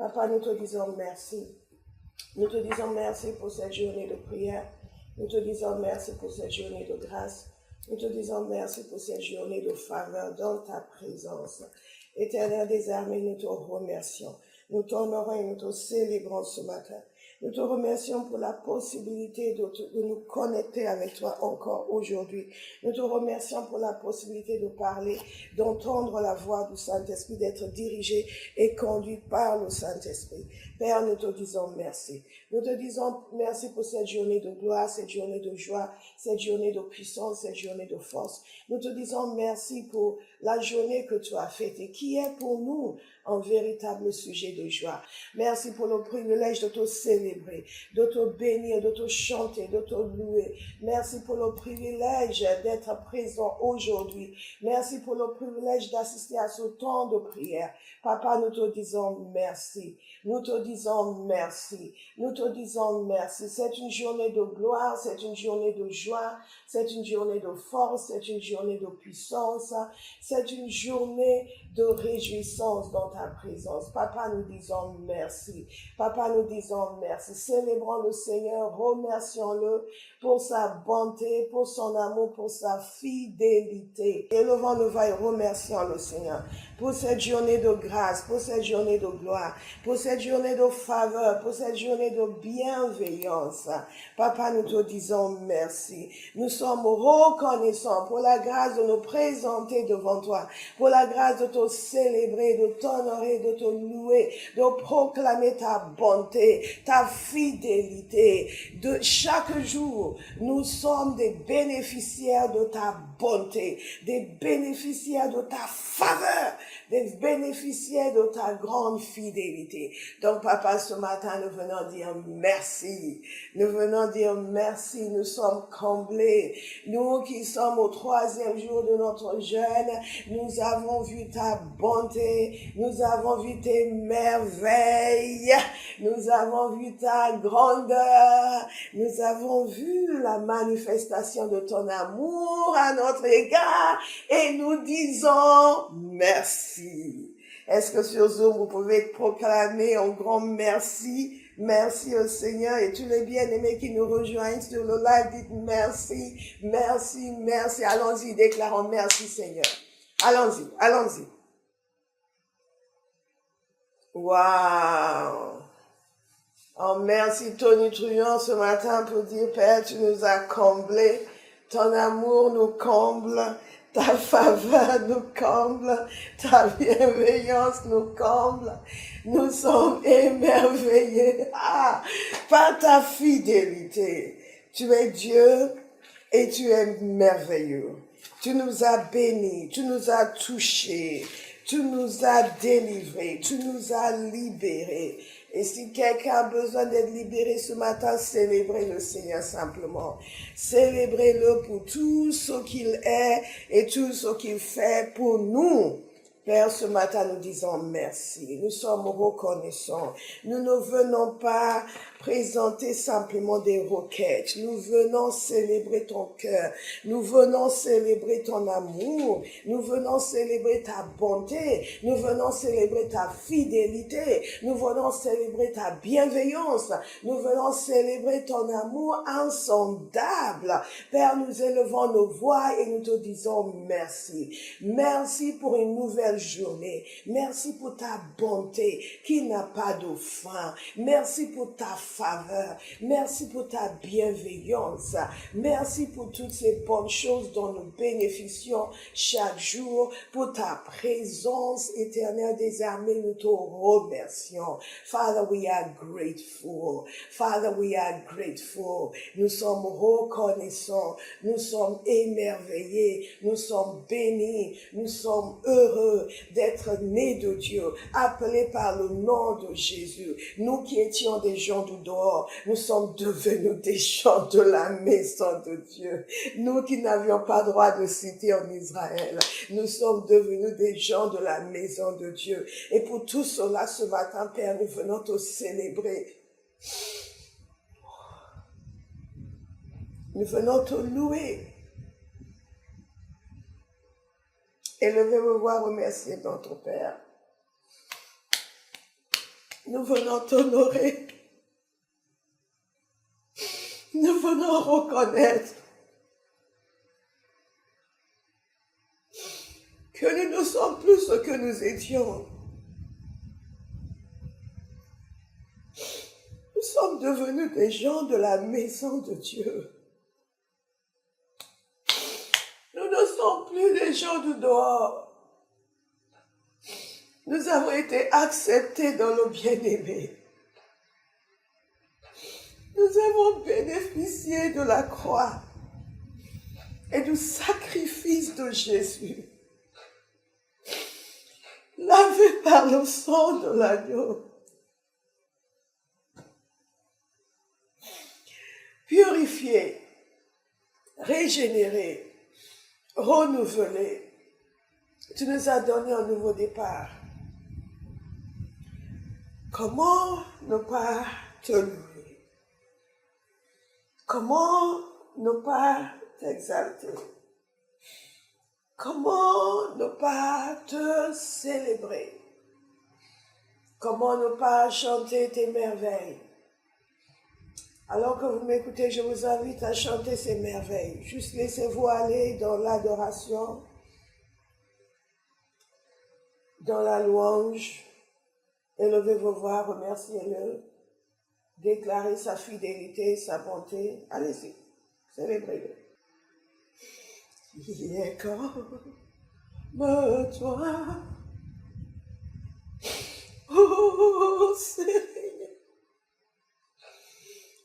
Papa, nous te disons merci. Nous te disons merci pour cette journée de prière. Nous te disons merci pour cette journée de grâce. Nous te disons merci pour cette journée de faveur dans ta présence. Éternel des armées, nous te remercions. Nous t'honorons et nous te célébrons ce matin. Nous te remercions pour la possibilité de nous connecter avec toi encore aujourd'hui. Nous te remercions pour la possibilité de parler, d'entendre la voix du Saint-Esprit, d'être dirigé et conduit par le Saint-Esprit. Père, nous te disons merci. Nous te disons merci pour cette journée de gloire, cette journée de joie, cette journée de puissance, cette journée de force. Nous te disons merci pour la journée que tu as faite et qui est pour nous un véritable sujet de joie. Merci pour le privilège de te célébrer, de te bénir, de te chanter, de te louer. Merci pour le privilège d'être présent aujourd'hui. Merci pour le privilège d'assister à ce temps de prière. Papa, nous te disons merci. Nous te disons merci. Nous te disons merci. C'est une journée de gloire, c'est une journée de joie, c'est une journée de force, c'est une journée de puissance, c'est une journée de réjouissance dans ta présence. Papa, nous disons merci. Papa, nous disons merci. Célébrons le Seigneur, remercions-le pour sa bonté, pour son amour, pour sa fidélité. Élevons nos voix et remercions le Seigneur pour cette journée de grâce, pour cette journée de gloire, pour cette journée de faveur, pour cette journée de bienveillance. Papa, nous te disons merci. Nous sommes reconnaissants pour la grâce de nous présenter devant toi, pour la grâce de te célébrer, de t'honorer, de te louer, de proclamer ta bonté, ta fidélité. De chaque jour, nous sommes des bénéficiaires de ta bonté, des bénéficiaires de ta faveur, des bénéficiaires de ta grande fidélité. Donc, Papa, ce matin, nous venons dire merci. Nous venons dire merci. Nous sommes comblés. Nous qui sommes au 3e jour de notre jeûne, nous avons vu ta bonté. Nous avons vu tes merveilles. Nous avons vu ta grandeur. Nous avons vu la manifestation de ton amour à notre égard. Et nous disons merci. Est-ce que sur Zoom, vous pouvez proclamer un grand merci? Merci au Seigneur et tous les bien-aimés qui nous rejoignent sur le live, dites merci, merci, merci. Allons-y, déclarons merci Seigneur. Allons-y, allons-y. Waouh! Oh, merci Tony Truand ce matin pour dire, Père, tu nous as comblés. Ton amour nous comble. Ta faveur nous comble, ta bienveillance nous comble. Nous sommes émerveillés par ta fidélité. Tu es Dieu et tu es merveilleux. Tu nous as bénis, tu nous as touchés, tu nous as délivrés, tu nous as libérés. Et si quelqu'un a besoin d'être libéré ce matin, célébrez le Seigneur simplement. Célébrez-le pour tout ce qu'il est et tout ce qu'il fait pour nous. Père, ce matin, nous disons merci. Nous sommes reconnaissants. Nous ne venons pas présenter simplement des requêtes. Nous venons célébrer ton cœur. Nous venons célébrer ton amour. Nous venons célébrer ta bonté. Nous venons célébrer ta fidélité. Nous venons célébrer ta bienveillance. Nous venons célébrer ton amour insondable. Père, nous élevons nos voix et nous te disons merci. Merci pour une nouvelle journée. Merci pour ta bonté qui n'a pas de fin. Merci pour ta faveur. Merci pour ta bienveillance. Merci pour toutes ces bonnes choses dont nous bénéficions chaque jour. Pour ta présence éternelle des armées, nous te remercions. Father, we are grateful. Father, we are grateful. Nous sommes reconnaissants. Nous sommes émerveillés. Nous sommes bénis. Nous sommes heureux d'être nés de Dieu, appelés par le nom de Jésus. Nous qui étions des gens du dehors, nous sommes devenus des gens de la maison de Dieu. Nous qui n'avions pas droit de cité en Israël, nous sommes devenus des gens de la maison de Dieu. Et pour tout cela, ce matin, Père, nous venons te célébrer. Nous venons te louer. Élevez vos voix, remerciez notre Père. Nous venons t'honorer. Nous venons reconnaître que nous ne sommes plus ce que nous étions. Nous sommes devenus des gens de la maison de Dieu. Nous ne sommes plus des gens du dehors. Nous avons été acceptés dans le bien-aimé. Nous avons bénéficié de la croix et du sacrifice de Jésus, lavé par le sang de l'agneau, purifié, régénéré, renouvelé. Tu nous as donné un nouveau départ. Comment ne pas te louer? Comment ne pas t'exalter? Comment ne pas te célébrer? Comment ne pas chanter tes merveilles? Alors que vous m'écoutez, je vous invite à chanter ces merveilles. Juste laissez-vous aller dans l'adoration, dans la louange. Élevez vos voix, remerciez-le. Déclarez sa fidélité, sa bonté. Allez-y, célébrez-le. Il est comme toi, oh Seigneur,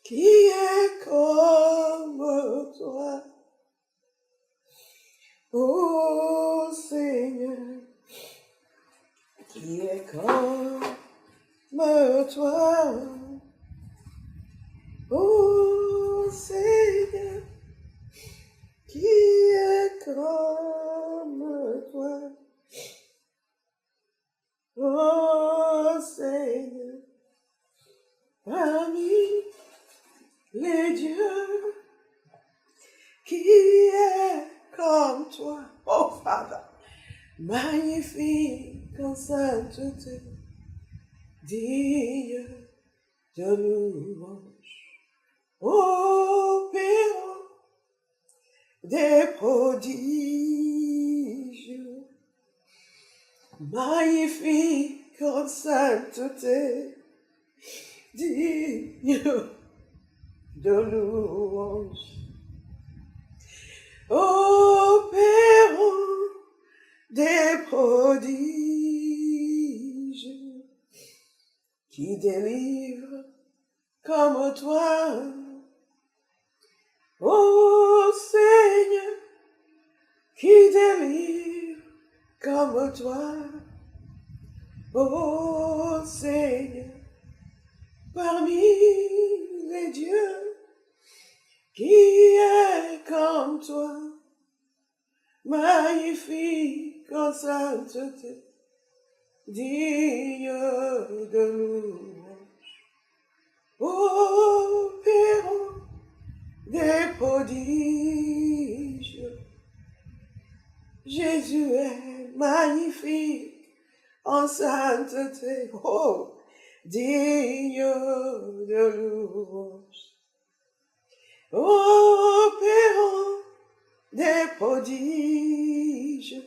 qui est comme toi, oh Seigneur, qui est comme toi, oh Seigneur, qui est comme toi, oh Seigneur, parmi les dieux, qui est comme toi, oh Father, magnifique en sainteté, digne de louange, opérant des prodiges, magnifique en sainteté, digne de louange, opérant des prodiges, qui délivre comme toi, ô Seigneur, qui délivre comme toi, ô Seigneur, parmi les dieux, qui est comme toi, magnifique en sainteté, digne de louange, opérant des prodiges. Jésus est magnifique en sainteté, oh, digne de louange, opérant des prodiges.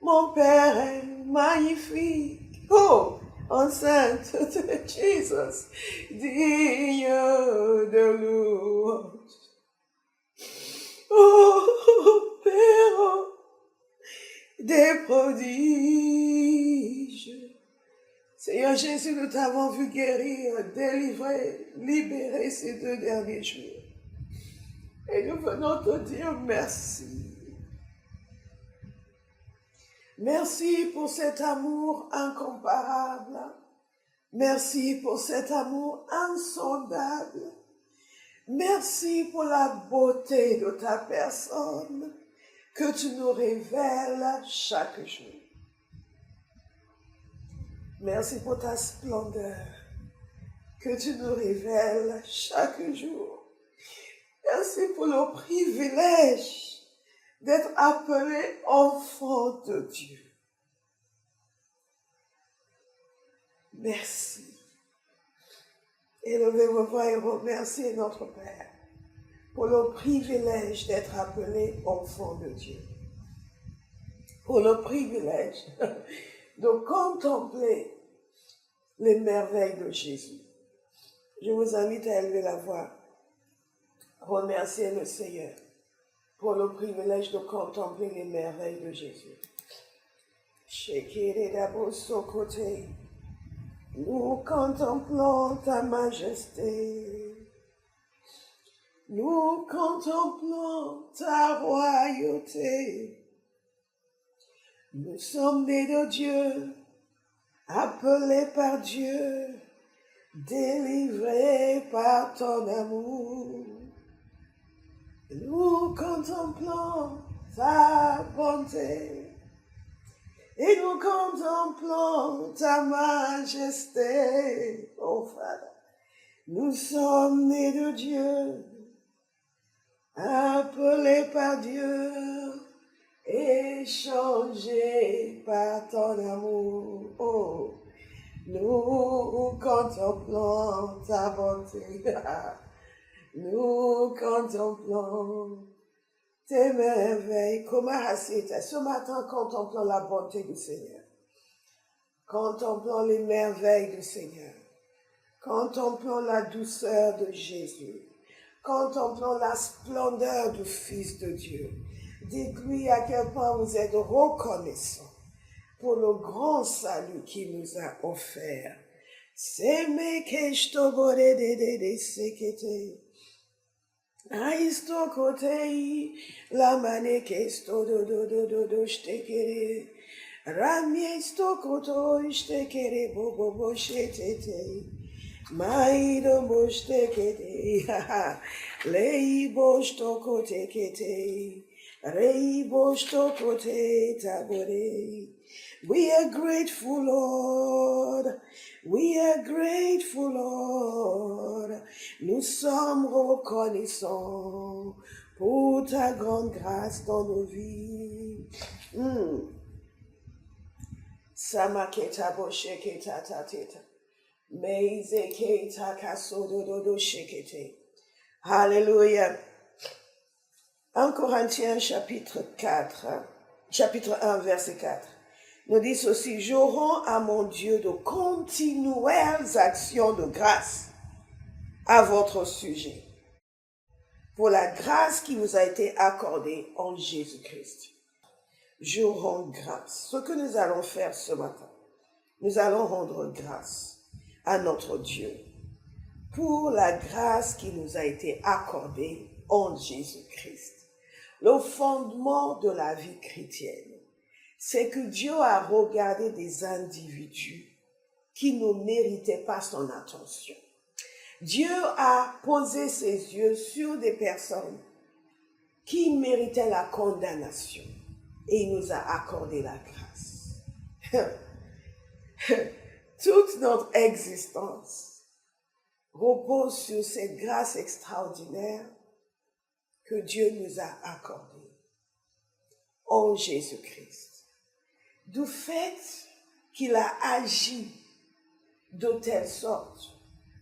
Mon Père est magnifique, oh, en sainteté, Jesus, digne de louange. Oh, opérant des prodiges. Seigneur Jésus, nous t'avons vu guérir, délivrer, libérer ces 2 derniers jours. Et nous venons te dire merci. Merci pour cet amour incomparable. Merci pour cet amour insondable. Merci pour la beauté de ta personne que tu nous révèles chaque jour. Merci pour ta splendeur que tu nous révèles chaque jour. Merci pour le privilège d'être appelé enfant de Dieu. merci. Élevez vos voix et remerciez notre Père pour le privilège d'être appelé enfant de Dieu. Pour le privilège de contempler les merveilles de Jésus. Je vous invite à élever la voix. Remerciez le Seigneur pour le privilège de contempler les merveilles de Jésus. Nous contemplons ta majesté. Nous contemplons ta royauté. Nous sommes nés de Dieu, appelés par Dieu, délivrés par ton amour. Nous contemplons ta bonté et nous contemplons ta majesté, oh Father. Nous sommes nés de Dieu, appelés par Dieu, échangés par ton amour. Oh, nous contemplons ta bonté. Nous contemplons tes merveilles. Ce matin, contemplons la bonté du Seigneur. Contemplons les merveilles du Seigneur. Contemplons la douceur de Jésus. Contemplons la splendeur du Fils de Dieu. Dites-lui à quel point vous êtes reconnaissant pour le grand salut qu'il nous a offert. Seme kestobore de sekete. Aisto kotei la mane kesto do shtekere. Ramiesto koto shtekere bobo shetete. Maido boshtekete. Lei boshto kote kete. Rei boshto kote tabore. We are grateful, Lord. We are grateful, Lord. Nous sommes reconnaissants pour ta grande grâce dans nos vies. Samaketa bosheketa tateta. Meizeketa kasododo shekete. Alléluia. 1 Corinthiens chapitre 1 verset 4. Nous dit ceci: je rends à mon Dieu de continuelles actions de grâce à votre sujet, pour la grâce qui vous a été accordée en Jésus-Christ. Je rends grâce. Ce que nous allons faire ce matin, nous allons rendre grâce à notre Dieu pour la grâce qui nous a été accordée en Jésus-Christ. Le fondement de la vie chrétienne, c'est que Dieu a regardé des individus qui ne méritaient pas son attention. Dieu a posé ses yeux sur des personnes qui méritaient la condamnation et il nous a accordé la grâce. Toute notre existence repose sur cette grâce extraordinaire que Dieu nous a accordée en Jésus-Christ. Du fait qu'il a agi de telle sorte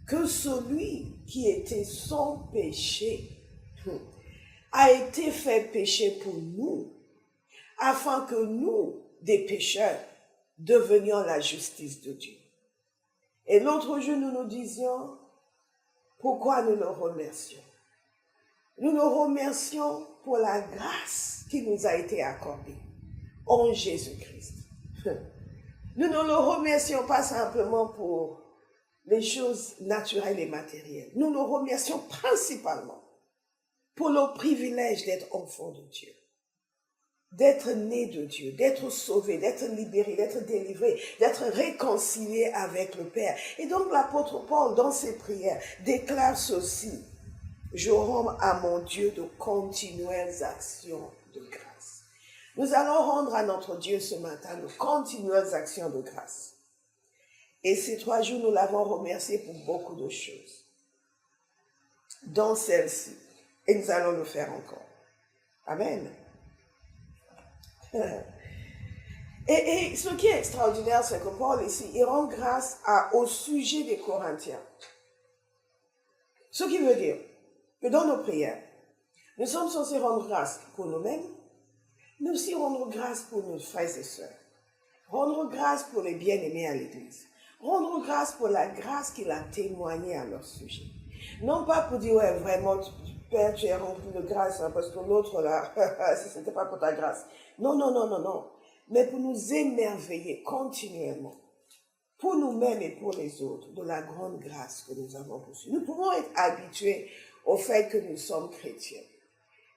que celui qui était sans péché a été fait péché pour nous, afin que nous, des pécheurs, devenions la justice de Dieu. Et l'autre jour, nous nous disions, pourquoi nous le remercions? Nous le remercions pour la grâce qui nous a été accordée en Jésus-Christ. Nous ne le remercions pas simplement pour les choses naturelles et matérielles. Nous le remercions principalement pour le privilège d'être enfant de Dieu, d'être né de Dieu, d'être sauvé, d'être libéré, d'être délivré, d'être réconcilié avec le Père. Et donc l'apôtre Paul, dans ses prières, déclare ceci: je rends à mon Dieu de continuelles actions de grâce. Nous allons rendre à notre Dieu ce matin de continuelles actions de grâce. Et ces 3 jours, nous l'avons remercié pour beaucoup de choses, dont celle-ci. Et nous allons le faire encore. Amen. Et ce qui est extraordinaire, c'est que Paul ici, il rend grâce au sujet des Corinthiens. Ce qui veut dire que dans nos prières, nous sommes censés rendre grâce pour nous-mêmes, mais aussi rendre grâce pour nos frères et sœurs. Rendre grâce pour les bien-aimés à l'Église. Rendre grâce pour la grâce qu'il a témoignée à leur sujet. Non pas pour dire, ouais, vraiment, Père, tu es rempli de grâce, hein, parce que l'autre, là, si ce n'était pas pour ta grâce. Non, non, non, non, non. Mais pour nous émerveiller continuellement, pour nous-mêmes et pour les autres, de la grande grâce que nous avons reçue. Nous pouvons être habitués au fait que nous sommes chrétiens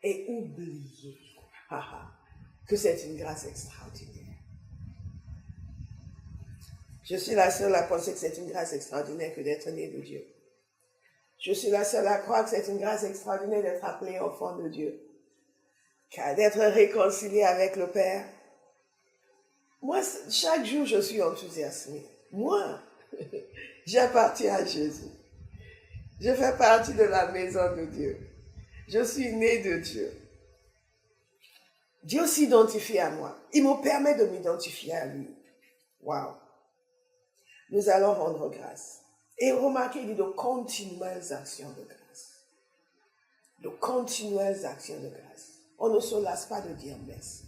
et oublier que c'est une grâce extraordinaire. Je suis la seule à penser que c'est une grâce extraordinaire que d'être né de Dieu. Je suis la seule à croire que c'est une grâce extraordinaire d'être appelé enfant de Dieu, d'être réconcilié avec le Père. Moi, chaque jour, je suis enthousiasmée. Moi, j'appartiens à Jésus. Je fais partie de la maison de Dieu. Je suis né de Dieu. Dieu s'identifie à moi. Il me permet de m'identifier à lui. Waouh! Nous allons rendre grâce. Et remarquez, il dit de continuelles actions de grâce. De continuelles actions de grâce. On ne se lasse pas de dire merci.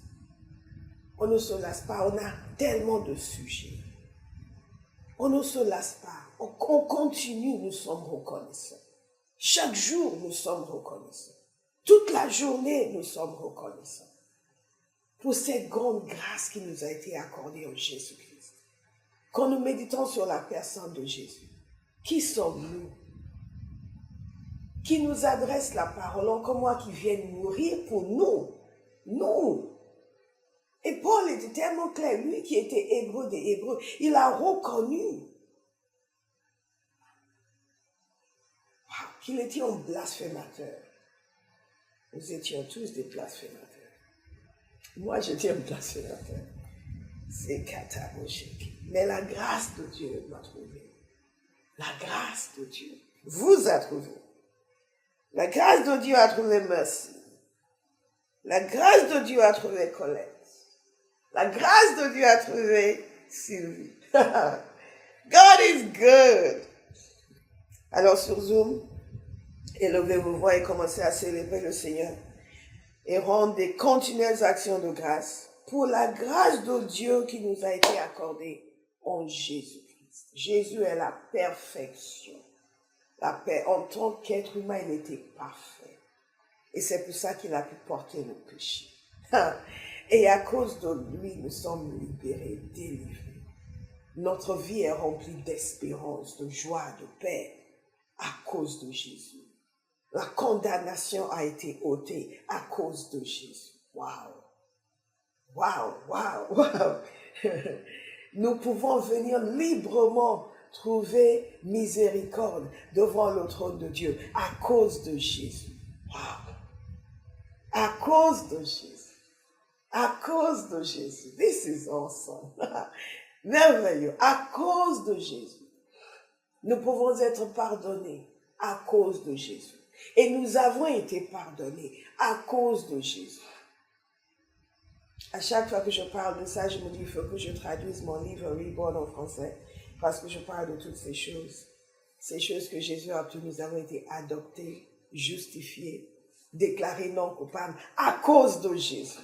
On ne se lasse pas. On a tellement de sujets. On ne se lasse pas. On continue, nous sommes reconnaissants. Chaque jour, nous sommes reconnaissants. Toute la journée, nous sommes reconnaissants. Pour cette grande grâce qui nous a été accordée en Jésus-Christ. Quand nous méditons sur la personne de Jésus, qui sommes-nous? Qui nous adresse la parole, encore moi qui viens mourir pour nous. Nous. Et Paul était tellement clair, lui qui était hébreu des Hébreux, il a reconnu qu'il était un blasphémateur. Nous étions tous des blasphémateurs. Moi, j'étais un blasphémateur. C'est catastrophique. Mais la grâce de Dieu m'a trouvé. La grâce de Dieu vous a trouvé. La grâce de Dieu a trouvé Mercy. La grâce de Dieu a trouvé Colette. La grâce de Dieu a trouvé Sylvie. God is good. Alors sur Zoom, élevez vos voix et commencez à célébrer le Seigneur et rendre des continuelles actions de grâce pour la grâce de Dieu qui nous a été accordée en Jésus-Christ. Jésus est la perfection. La paix. En tant qu'être humain, il était parfait. Et c'est pour ça qu'il a pu porter nos péchés. Et à cause de lui, nous sommes libérés, délivrés. Notre vie est remplie d'espérance, de joie, de paix à cause de Jésus. La condamnation a été ôtée à cause de Jésus. Waouh! Waouh! Waouh! Waouh! Nous pouvons venir librement trouver miséricorde devant le trône de Dieu à cause de Jésus. Waouh! À cause de Jésus. À cause de Jésus. This is awesome. Merveilleux. À cause de Jésus. Nous pouvons être pardonnés à cause de Jésus. Et nous avons été pardonnés à cause de Jésus. À chaque fois que je parle de ça, je me dis, il faut que je traduise mon livre Reborn en français, parce que je parle de toutes ces choses que Jésus a obtenues. Nous avons été adoptés, justifiés, déclarés non coupables à cause de Jésus.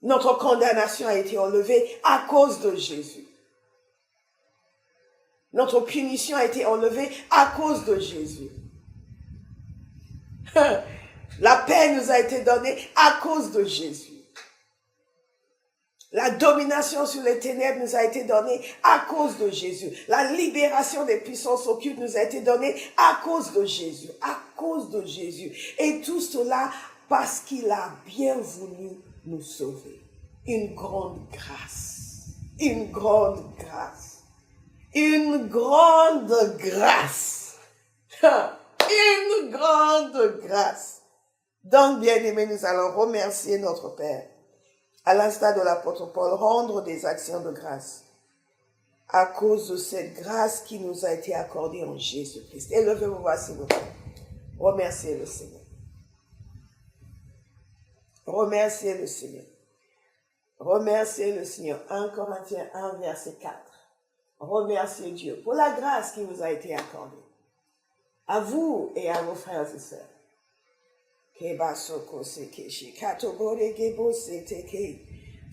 Notre condamnation a été enlevée à cause de Jésus. Notre punition a été enlevée à cause de Jésus. La paix nous a été donnée à cause de Jésus. La domination sur les ténèbres nous a été donnée à cause de Jésus. La libération des puissances occultes nous a été donnée à cause de Jésus. À cause de Jésus. Et tout cela parce qu'il a bien voulu nous sauver. Une grande grâce. Une grande grâce. Une grande grâce. Une grande grâce. Donc, bien-aimés, nous allons remercier notre Père. À l'instar de l'apôtre Paul, rendre des actions de grâce à cause de cette grâce qui nous a été accordée en Jésus-Christ. Élevez-vous, voici vous plaît. Remerciez le Seigneur. Remerciez le Seigneur. Remerciez le Seigneur. 1 Corinthiens 1, verset 4. Remerciez Dieu pour la grâce qui vous a été accordée. À vous et à vos frères et sœurs.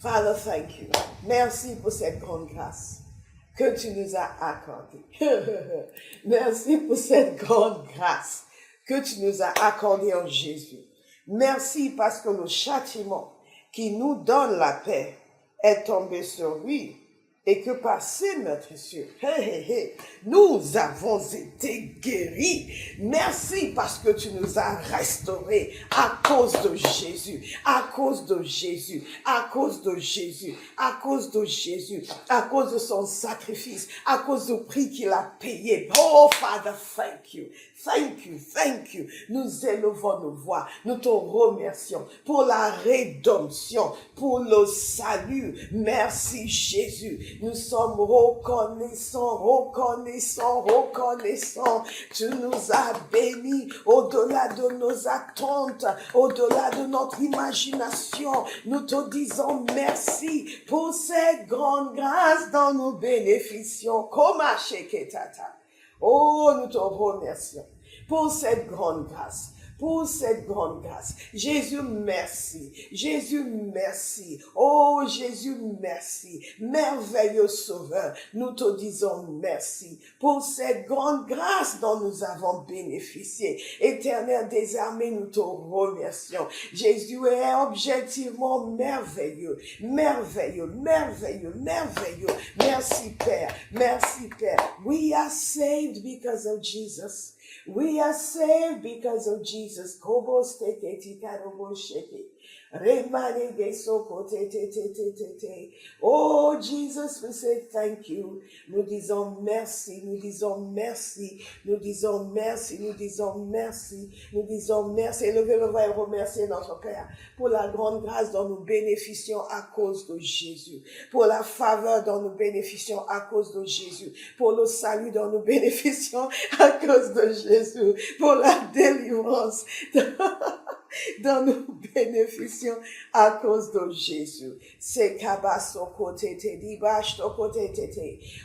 Father, thank you. Merci pour cette grande grâce que tu nous as accordée. Merci pour cette grande grâce que tu nous as accordée en Jésus. Merci parce que le châtiment qui nous donne la paix est tombé sur lui et que par ses meurtrissures, nous avons été guéris. Merci parce que tu nous as restaurés à cause de Jésus, à cause de Jésus, à cause de Jésus, à cause de Jésus, à cause de son sacrifice, à cause du prix qu'il a payé. Oh, Father, thank you. Thank you, thank you. Nous élevons nos voix. Nous te remercions pour la rédemption, pour le salut. Merci Jésus. Nous sommes reconnaissants, reconnaissants, reconnaissants. Tu nous as bénis au-delà de nos attentes, au-delà de notre imagination. Nous te disons merci pour cette grande grâce dont nous bénéficions. Koma sheketata. Oh, nous te remercions pour cette grande grâce. Pour cette grande grâce. Jésus, merci. Jésus, merci. Oh, Jésus, merci. Merveilleux Sauveur, nous te disons merci pour cette grande grâce dont nous avons bénéficié. Éternel désarmé, nous te remercions. Jésus est objectivement merveilleux, merveilleux, merveilleux, merveilleux. Merci Père, merci Père. We are saved because of Jesus. We are saved because of Jesus. Kobo steke tikarobo sheke. Oh Jesus, we say thank you. Nous disons merci, nous disons merci, nous disons merci, nous disons merci, nous disons merci. Élevez le voix et remerciez notre Père pour la grande grâce dont nous bénéficions à cause de Jésus, pour la faveur dont nous bénéficions à cause de Jésus, pour le salut dont nous bénéficions à cause de Jésus, pour la délivrance dont nous bénéficions à cause de Jésus.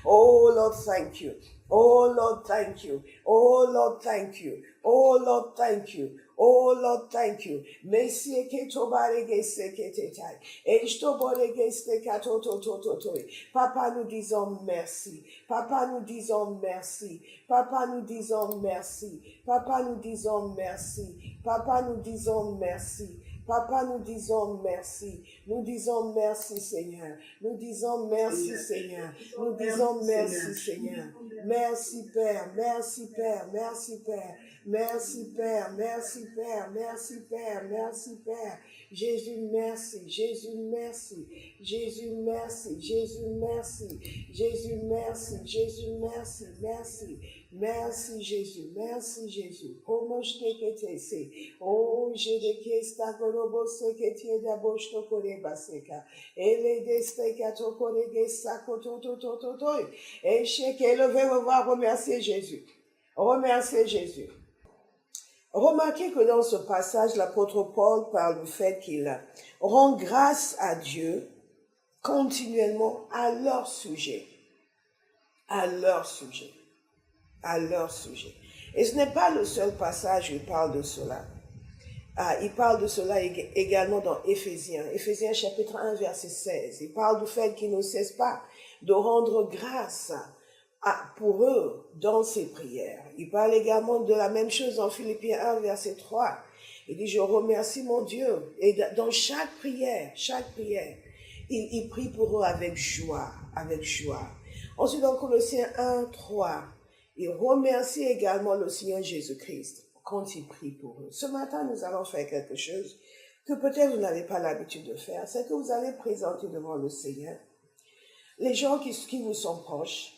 Oh Lord, thank you. Oh Lord, thank you. Oh Lord, thank you. Oh Lord, thank you. Oh Lord, thank you. Messie ke tobarege seketetai. Eshtoborege stekatotototoi. Papa, nous disons merci. Papa, nous disons merci. Papa, nous disons merci. Papa, nous disons merci. Papa, nous disons merci. Papa, nous disons merci. Nous disons merci, Seigneur. Nous disons merci, Seigneur. Nous disons merci, Seigneur. Merci, Père. Merci, Père. Merci, Père. Merci, Père. Merci, Père. Merci, Père. Merci, Père. Jésus, merci. Jésus, merci. Jésus, merci. Jésus, merci. Jésus, merci. Jésus, merci. Merci. Merci Jésus, merci Jésus. Como shteketese. Oh, jedeke stagorobo seketie daboshto koreba seka. Ele destekato korege sakototototoi. Et cheke, levez-vous, va remercier Jésus. Remercier Jésus. Remarquez que dans ce passage, l'apôtre Paul parle du fait qu'il rend grâce à Dieu continuellement à leur sujet. À leur sujet. À leur sujet. Et ce n'est pas le seul passage où il parle de cela. Il parle de cela également dans Éphésiens. Éphésiens chapitre 1, verset 16. Il parle du fait qu'il ne cesse pas de rendre grâce pour eux dans ses prières. Il parle également de la même chose dans Philippiens 1, verset 3. Il dit, je remercie mon Dieu. Et dans chaque prière, il prie pour eux avec joie, avec joie. Ensuite, dans Colossiens 1, 3, il remercie également le Seigneur Jésus-Christ quand il prie pour eux. Ce matin, nous allons faire quelque chose que peut-être vous n'avez pas l'habitude de faire. C'est que vous allez présenter devant le Seigneur les gens qui vous sont proches.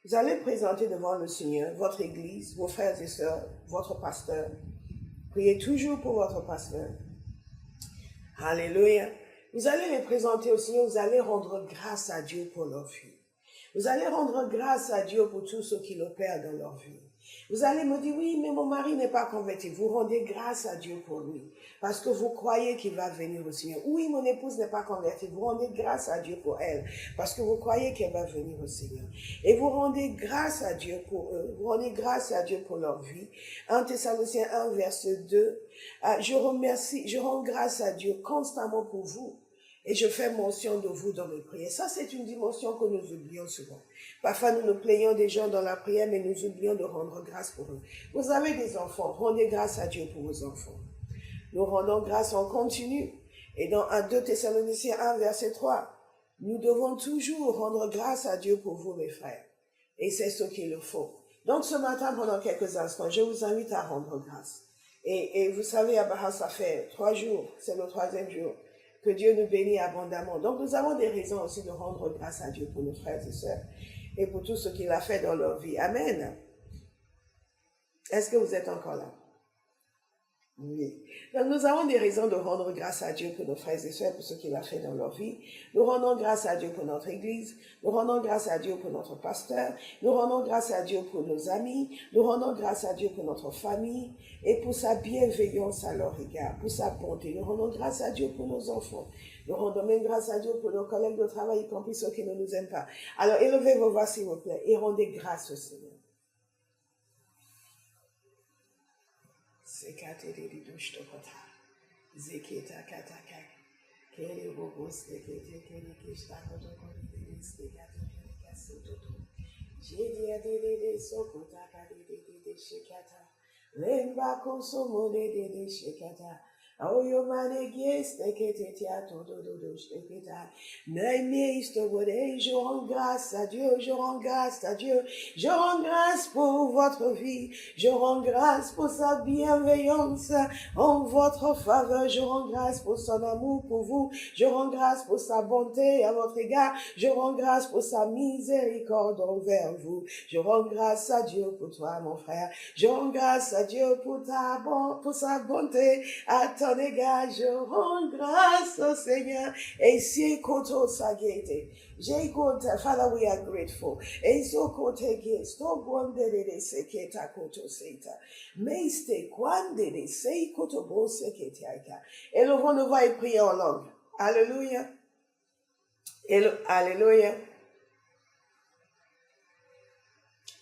Vous allez présenter devant le Seigneur votre église, vos frères et sœurs, votre pasteur. Priez toujours pour votre pasteur. Alléluia. Vous allez les présenter au Seigneur, vous allez rendre grâce à Dieu pour leur vie. Vous allez rendre grâce à Dieu pour tout ce qu'il opère dans leur vie. Vous allez me dire, oui, mais mon mari n'est pas converti. Vous rendez grâce à Dieu pour lui, parce que vous croyez qu'il va venir au Seigneur. Oui, mon épouse n'est pas convertie. Vous rendez grâce à Dieu pour elle, parce que vous croyez qu'elle va venir au Seigneur. Et vous rendez grâce à Dieu pour eux. Vous rendez grâce à Dieu pour leur vie. 1 Thessaloniciens 1, verset 2. Je rends grâce à Dieu constamment pour vous. Et je fais mention de vous dans mes prières. Ça, c'est une dimension que nous oublions souvent. Parfois, nous nous plaignons des gens dans la prière, mais nous oublions de rendre grâce pour eux. Vous avez des enfants, rendez grâce à Dieu pour vos enfants. Nous rendons grâce en continu. Et dans 2 Thessaloniciens 1, verset 3, nous devons toujours rendre grâce à Dieu pour vous, mes frères. Et c'est ce qu'il faut. Donc, ce matin, pendant quelques instants, je vous invite à rendre grâce. Et vous savez, Abraham, ça fait 3 jours, c'est le 3e jour, que Dieu nous bénit abondamment. Donc, nous avons des raisons aussi de rendre grâce à Dieu pour nos frères et sœurs et pour tout ce qu'il a fait dans leur vie. Amen. Est-ce que vous êtes encore là? Oui. Donc, nous avons des raisons de rendre grâce à Dieu pour nos frères et sœurs, pour ce qu'il a fait dans leur vie. Nous rendons grâce à Dieu pour notre église. Nous rendons grâce à Dieu pour notre pasteur. Nous rendons grâce à Dieu pour nos amis. Nous rendons grâce à Dieu pour notre famille et pour sa bienveillance à leur égard, pour sa bonté. Nous rendons grâce à Dieu pour nos enfants. Nous rendons même grâce à Dieu pour nos collègues de travail, y compris ceux qui ne nous aiment pas. Alors, élevez vos voix, s'il vous plaît, et rendez grâce au Seigneur. Oyo mane gieste que te tia todo do shteketa. Je rends grâce à Dieu, je rends grâce à Dieu, je rends grâce pour votre vie, je rends grâce pour sa bienveillance en votre faveur, je rends grâce pour son amour pour vous, je rends grâce pour sa bonté à votre égard, je rends grâce pour sa miséricorde envers vous, je rends grâce à Dieu pour toi mon frère, je rends grâce à Dieu pour sa bonté à ton égard, je rends grâce au Seigneur. Et si koto sagete, j'ai kote, Father, we are grateful. Et so kote ge, sto gwande de seketa koto seita, meiste kwande de sei koto bo sekete aika. Élevons nos voix et prions en langue. Alléluia. Alléluia.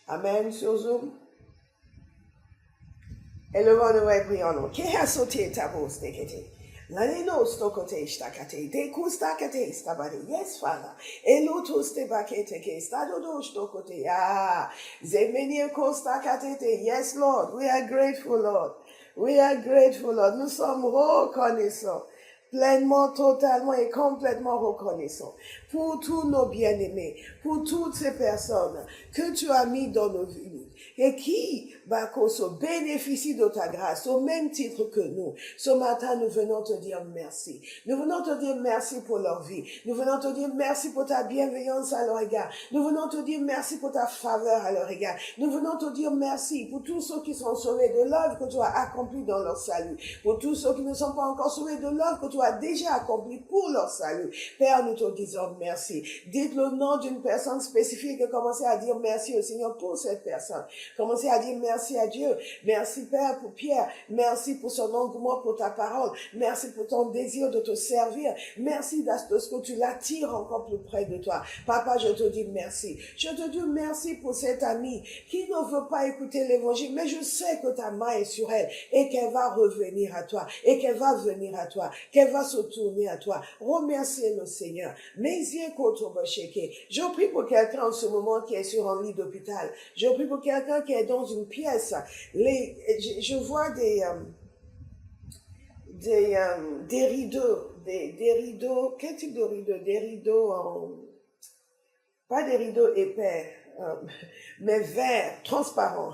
Amen sur Zoom. Élevons nos voix et prions en langue. Ke ha sote tabo stekete. Lanino stokote shtakate, de kustakate stabare. Yes, Father. Eluto stebakete ke stadodo stokote. Ah, zemenie kostakate. Yes, Lord. We are grateful, Lord. We are grateful, Lord. Nous sommes reconnaissants. Pleinement, totalement et complètement reconnaissants pour tous nos bien-aimés, pour toutes ces personnes que tu as mis dans nos vies et qui, Bakoso, bénéficient de ta grâce au même titre que nous. Ce matin, nous venons te dire merci. Nous venons te dire merci pour leur vie. Nous venons te dire merci pour ta bienveillance à leur égard. Nous venons te dire merci pour ta faveur à leur égard. Nous venons te dire merci pour tous ceux qui sont sauvés de l'œuvre que tu as accomplie dans leur salut. Pour tous ceux qui ne sont pas encore sauvés de l'œuvre que tu as déjà accomplie pour leur salut. Père, nous te disons merci. Dites le nom d'une personne spécifique et commencez à dire merci au Seigneur pour cette personne. Commencez à dire merci à Dieu. Merci Père pour Pierre. Merci pour son engouement pour ta parole. Merci pour ton désir de te servir. Merci de ce que tu l'attires encore plus près de toi. Papa, je te dis merci. Je te dis merci pour cette amie qui ne veut pas écouter l'évangile, mais je sais que ta main est sur elle et qu'elle va revenir à toi et qu'elle va venir à toi, qu'elle va se tourner à toi. Remerciez le Seigneur. Je prie pour quelqu'un en ce moment qui est sur un lit d'hôpital. Je prie pour quelqu'un qui est dans une pièce. Je vois des rideaux, des rideaux. Quel type de rideaux? Des rideaux pas des rideaux épais, mais verts, transparents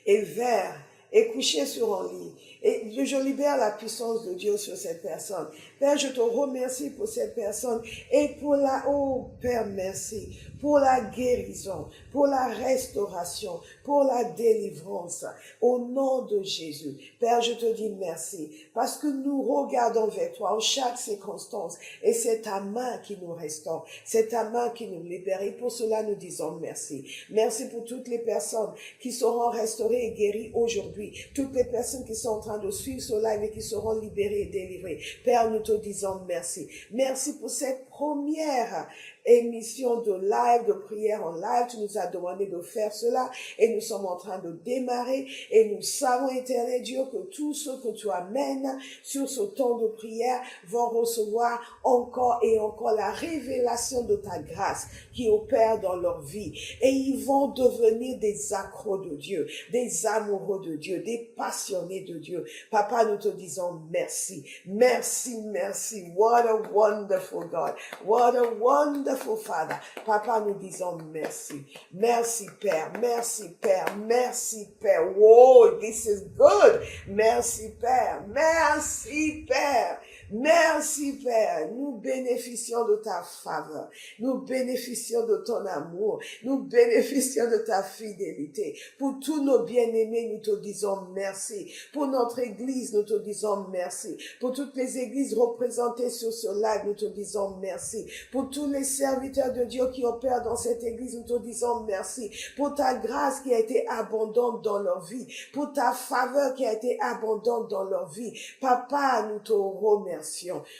et verts. est couché sur un lit. Et je libère la puissance de Dieu sur cette personne. Père, je te remercie pour cette personne et pour oh Père, merci, pour la guérison, pour la restauration, pour la délivrance. Au nom de Jésus. Père, je te dis merci parce que nous regardons vers toi en chaque circonstance et c'est ta main qui nous restaure, c'est ta main qui nous libère et pour cela nous disons merci. Merci pour toutes les personnes qui seront restaurées et guéries aujourd'hui, toutes les personnes qui sont en train de suivre ce live et qui seront libérées et délivrées. Père, nous te disons merci. Merci pour cette première émission de live, de prière en live. Tu nous as demandé de faire cela et nous sommes en train de démarrer et nous savons, éternel Dieu, que tous ceux que tu amènes sur ce temps de prière vont recevoir encore et encore la révélation de ta grâce qui opère dans leur vie et ils vont devenir des accros de Dieu, des amoureux de Dieu, des passionnés de Dieu. Papa, nous te disons merci, merci, merci. What a wonderful God. What a wonderful Father. Papa, nous disons merci. Merci, Père. Merci, Père. Merci, Père. Whoa, this is good. Merci, Père. Merci, Père. Merci, Père. Nous bénéficions de ta faveur. Nous bénéficions de ton amour. Nous bénéficions de ta fidélité. Pour tous nos bien-aimés, nous te disons merci. Pour notre Église, nous te disons merci. Pour toutes les églises représentées sur ce live, nous te disons merci. Pour tous les serviteurs de Dieu qui opèrent dans cette Église, nous te disons merci. Pour ta grâce qui a été abondante dans leur vie. Pour ta faveur qui a été abondante dans leur vie. Papa, nous te remercions.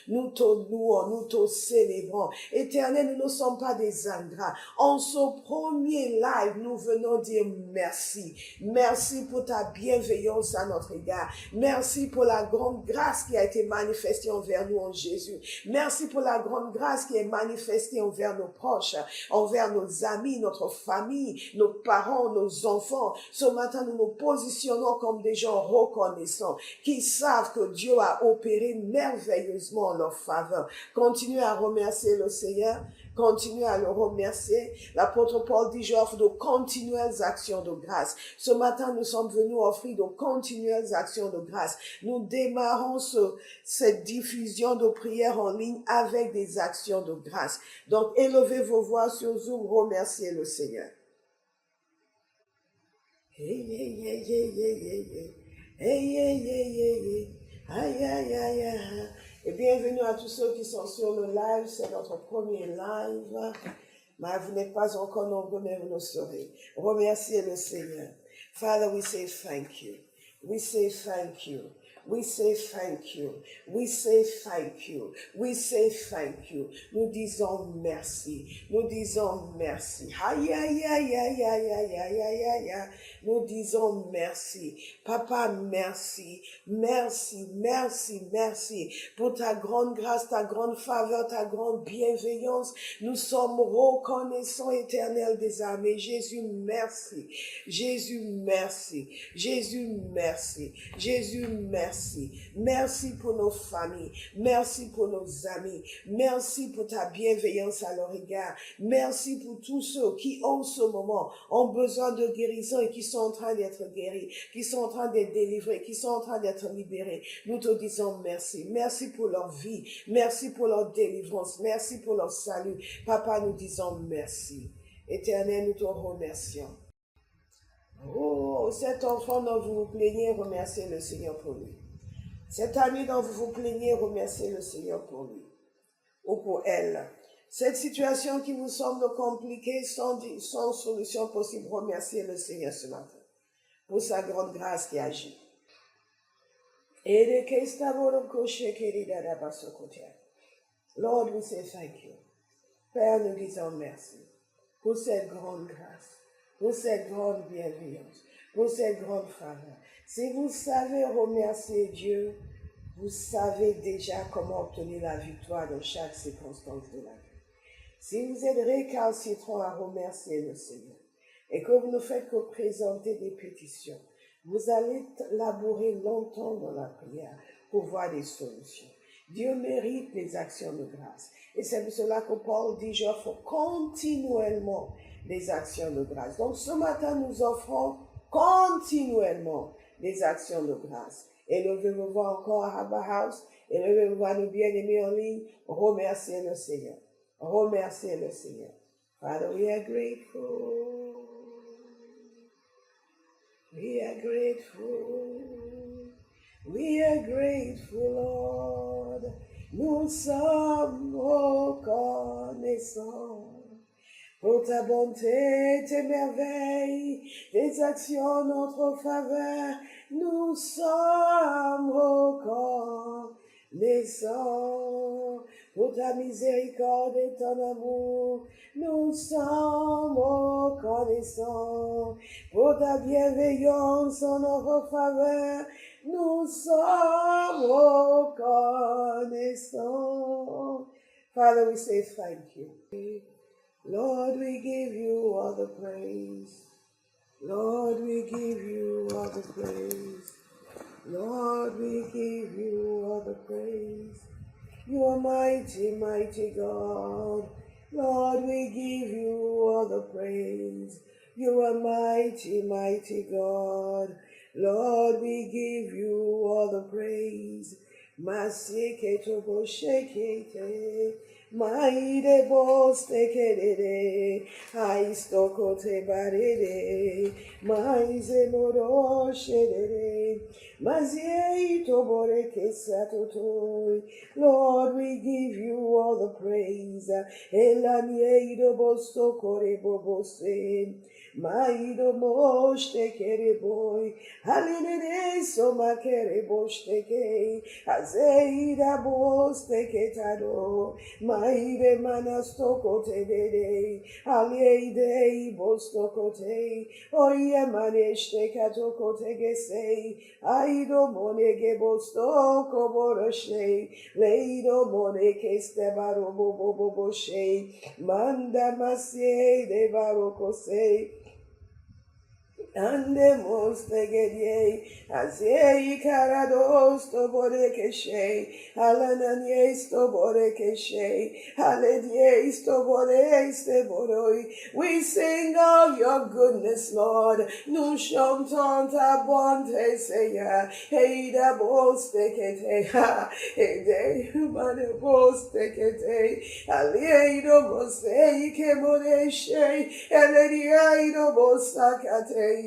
Nous te louons, nous te célébrons. Éternel, nous ne sommes pas des ingrats. En ce premier live, nous venons dire merci. Merci pour ta bienveillance à notre égard. Merci pour la grande grâce qui a été manifestée envers nous en Jésus. Merci pour la grande grâce qui est manifestée envers nos proches, envers nos amis, notre famille, nos parents, nos enfants. Ce matin, nous nous positionnons comme des gens reconnaissants qui savent que Dieu a opéré merveilleusement en leur faveur. Continuez à remercier le Seigneur. Continuez à le remercier. L'apôtre Paul dit, j'offre de continuelles actions de grâce. Ce matin, nous sommes venus offrir de continuelles actions de grâce. Nous démarrons cette diffusion de prière en ligne avec des actions de grâce. Donc, élevez vos voix sur Zoom, remerciez le Seigneur. Hey, hey, hey, hey, hey, hey, hey. Hey, hey, hey, hey, hey. Aïe, aïe, aïe, aïe. Et bienvenue à tous ceux qui sont sur le live. C'est notre premier live. Mais vous n'êtes pas encore nombreux, mais vous le serez. Remerciez le Seigneur. Father, we say thank you. We say thank you. We say thank you. We say thank you. We say thank you. Nous disons merci. Nous disons merci. Aïe, aïe, aïe, aïe, aïe, aïe, aïe, aïe, aïe, aïe. Nous disons merci. Papa, merci. Merci, merci, merci pour ta grande grâce, ta grande faveur, ta grande bienveillance. Nous sommes reconnaissants, Éternel des armées. Jésus, merci. Jésus, merci. Jésus, merci. Jésus, merci. Merci pour nos familles. Merci pour nos amis. Merci pour ta bienveillance à leur égard. Merci pour tous ceux qui, en ce moment, ont besoin de guérison et qui sont en train d'être guéris, qui sont en train d'être délivrés, qui sont en train d'être libérés. Nous te disons merci. Merci pour leur vie. Merci pour leur délivrance. Merci pour leur salut. Papa, nous disons merci. Éternel, nous te remercions. Oh, cet enfant dont vous vous plaignez, remerciez le Seigneur pour lui. Cet ami dont vous vous plaignez, remerciez le Seigneur pour lui ou pour elle. Cette situation qui vous semble compliquée, sans solution possible, remerciez le Seigneur ce matin pour sa grande grâce qui agit. Lord, we say thank you. Père, nous disons merci pour cette grande grâce, pour cette grande bienveillance, pour cette grande faveur. Si vous savez remercier Dieu, vous savez déjà comment obtenir la victoire dans chaque circonstance de la vie. Si vous êtes récalcitrant à remercier le Seigneur et que vous ne faites que présenter des pétitions, vous allez labourer longtemps dans la prière pour voir des solutions. Dieu mérite les actions de grâce. Et c'est pour cela que Paul dit, j'offre continuellement des actions de grâce. Donc ce matin, nous offrons continuellement des actions de grâce. Élevez vos voix encore à Abba House. Élevez vos voix, nos bien-aimés en ligne. Remerciez le Seigneur. Remerciez le Seigneur. Father, we are grateful. We are grateful. We are grateful, Lord. Nous sommes reconnaissants pour ta bonté, tes merveilles, tes actions en notre faveur. Nous sommes reconnaissants pour ta miséricorde et ton amour. Nous sommes reconnaissants pour ta bienveillance en notre faveur. Nous sommes reconnaissants. Father, we say thank you. Lord, we give you all the praise. Lord, we give you all the praise. Lord, we give you all the praise. You are mighty, mighty God. Lord, we give you all the praise. You are mighty, mighty God. Lord, we give you all the praise. Masike tobo shekete, maide boste kedede, aistoko te barede, maize moro shedede, mazie tobore kesatotoi. Lord, we give you all the praise. Elanie bosto kore bobose. Maido moshte kere boy, halinere soma kere boshte ke, azeida boste ketado, maide manasto kote dede, alieide bosto kote, oye maneshte kato kote gese, aido monege bosto koboroshe, leido moneke ste baro bobo boboshe, manda masye de barokose. Andemos tegedie, azei karados to borekeshe, alananies to borekeshe, aledies to boreste boroi. We sing of your goodness, Lord. Nous chantons ta bonté, Seigneur. Heida boste kete, ha, ede humane boste kete, aliedo mosei ke moreshe, elediaido bosakate.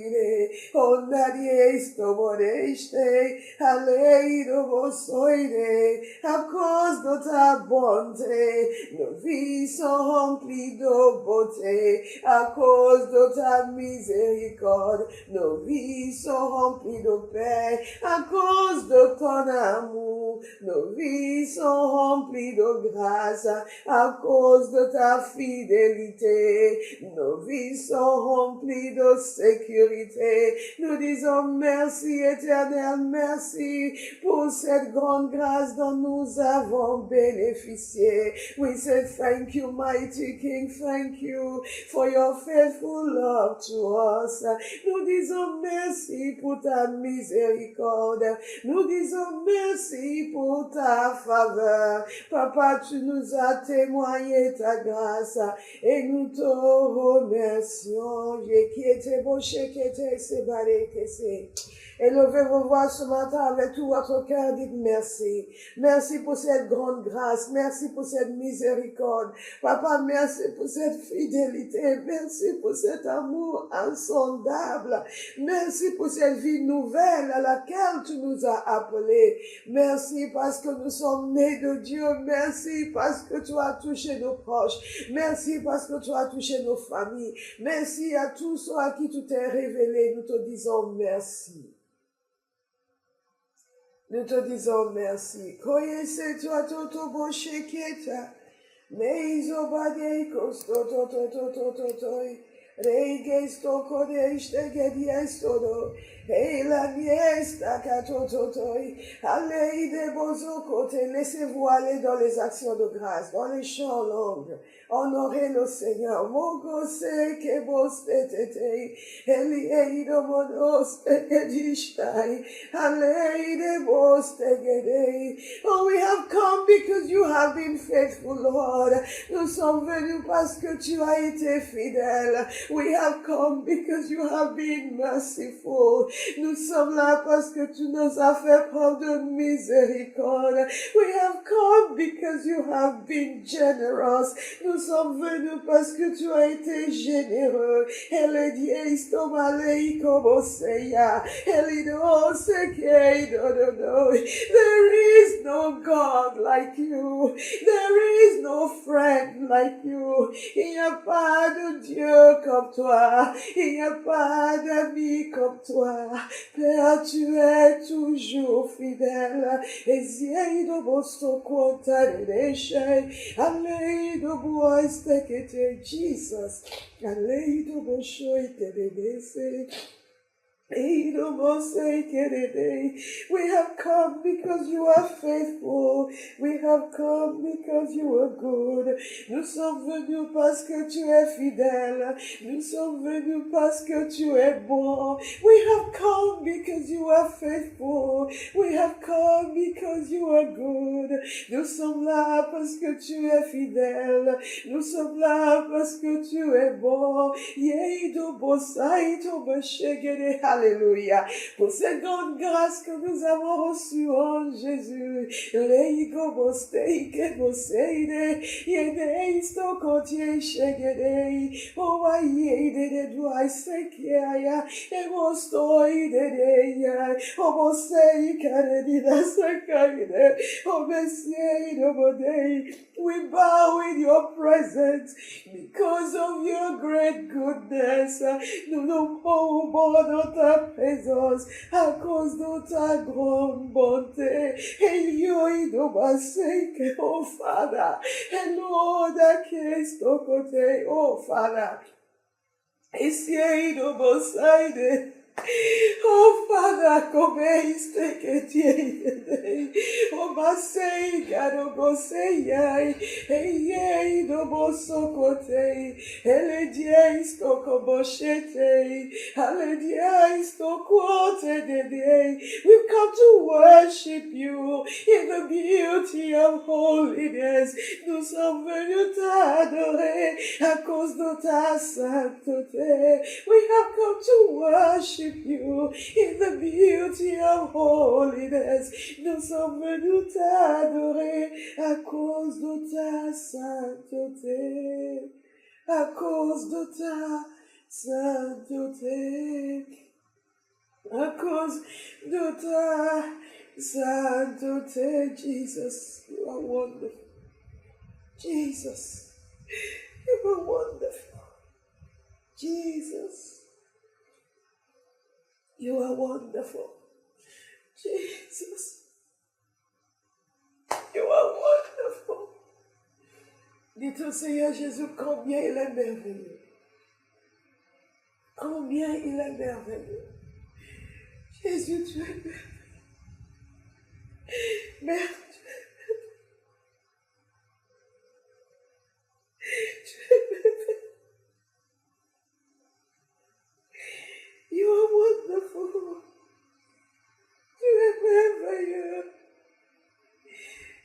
Onadiesto moreste, aleido vosoide, à cause de ta bonté, nos vies sont remplies de beauté, à cause de ta miséricorde, nos vies sont remplies de paix, à cause de ton amour, nos vies sont remplies de grâce, à cause de ta fidélité, nos vies sont remplies de sécurité. Nous disons merci éternel, merci pour cette grande grâce dont nous avons bénéficié. We say thank you, mighty King, thank you for your faithful love to us. Nous disons merci pour ta miséricorde. Nous disons merci pour ta faveur. Papa, tu nous as témoigné ta grâce et nous te remercions. Élevez vos voix ce matin avec tout votre cœur, dites merci. Merci pour cette grande grâce, merci pour cette miséricorde. Papa, merci pour cette fidélité, merci pour cet amour insondable. Merci pour cette vie nouvelle à laquelle tu nous as appelés. Merci parce que nous sommes nés de Dieu. Merci parce que tu as touché nos proches. Merci parce que tu as touché nos familles. Merci à tous ceux à qui tu t'es révélé. Nous te disons merci. Nous te disons merci. Koyese-toi toto bosheketa. Meizo badei kosto toto. Reigesto kodeiste gediestodo. Heila niesta katototoi. Allez de bozo kote. Laissez-vous aller dans les actions de grâce, dans les chants longs. Honorez le Seigneur. Mogose ke bostetete. Elieido monoste kedishtai. Aleide bostegede. Oh, we have come because you have been faithful, Lord. Nous sommes venus parce que tu as été fidèle. We have come because you have been merciful. Nous sommes là parce que tu nous as fait preuve de miséricorde. We have come because you have been generous. Nous sommes venus parce que tu as été généreux. There is no God like you. There is no friend like you. Il n'y a pas de Dieu comme toi. Il n'y a pas d'amis comme toi. Père, tu es toujours fidèle. Ezieido bosto quota de deshe. Aleido boiste que te Jesus. Aleido boshoite de dese. We have come because you are faithful. We have come because you are good. Nous sommes venus parce que tu es fidèle. Nous sommes venus parce que tu es bon. We have come because you are faithful. We have come because you are good. Nous sommes là parce que tu es fidèle. Nous sommes là parce que tu es bon. Yeido bosaito bashegede. Alléluia. Pour cette grande grâce que nous avons reçue en Jésus. Leigo bosteike boseide. Yedeisto kotie shegede. Owa yede de duai sekiaya. Emostoide de ya. Omoseika de dida sekaide. Omesieide bodei. We bow in your presence because of your great goodness. Nous nous prouvons dans ta présence à cause de ta grande bonté. Et io idobaseke, oh Father, and Lord, I kiss to kote, oh Father. Et si idoboside. Oh Father, come iste che tiene, oh Masei, Gado Gosei, Ei, Dobo Sokote, Ele Diesto Koboshete, Ale Diesto Quote de Day. We've come to worship you in the beauty of holiness. Nous sommes venus t'adorer à cause de ta sainteté. We have come to worship you in the beauty of holiness. Nous sommes venus t'adorer à cause de ta sainteté. À cause de ta sainteté. À cause de ta sainteté. Jesus, you are wonderful. Jesus, you are wonderful. Jesus, you are wonderful. Jesus, you are wonderful. Dites au Seigneur Jésus combien il est merveilleux. Combien il est merveilleux. Jésus, tu es merveilleux. Mère, tu es merveilleux. You are wonderful. Tu es merveilleux.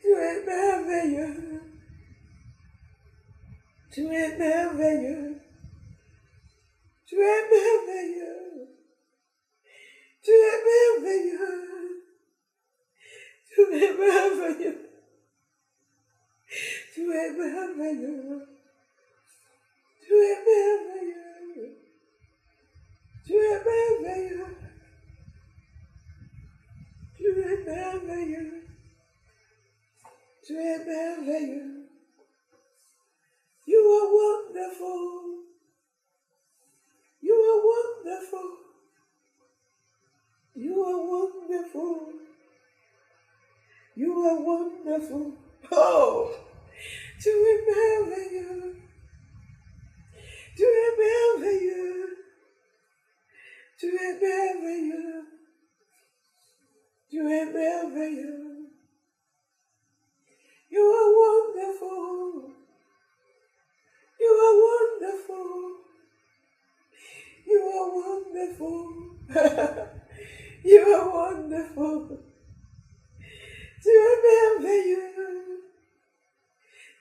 Tu es merveilleux. Tu es merveilleux. Tu es merveilleux. Tu es merveilleux. Tu es merveilleux. Tu es merveilleux. Tu es merveilleux. Tu es merveilleux. Tu es merveilleux. Tu es merveilleux. You are wonderful. You are wonderful. You are wonderful. You are wonderful. Oh, tu es merveilleux. Tu es merveilleux. Tu es merveilleux. Tu es merveilleux. You are wonderful. You are wonderful. You are wonderful. You are wonderful. Tu es merveilleux.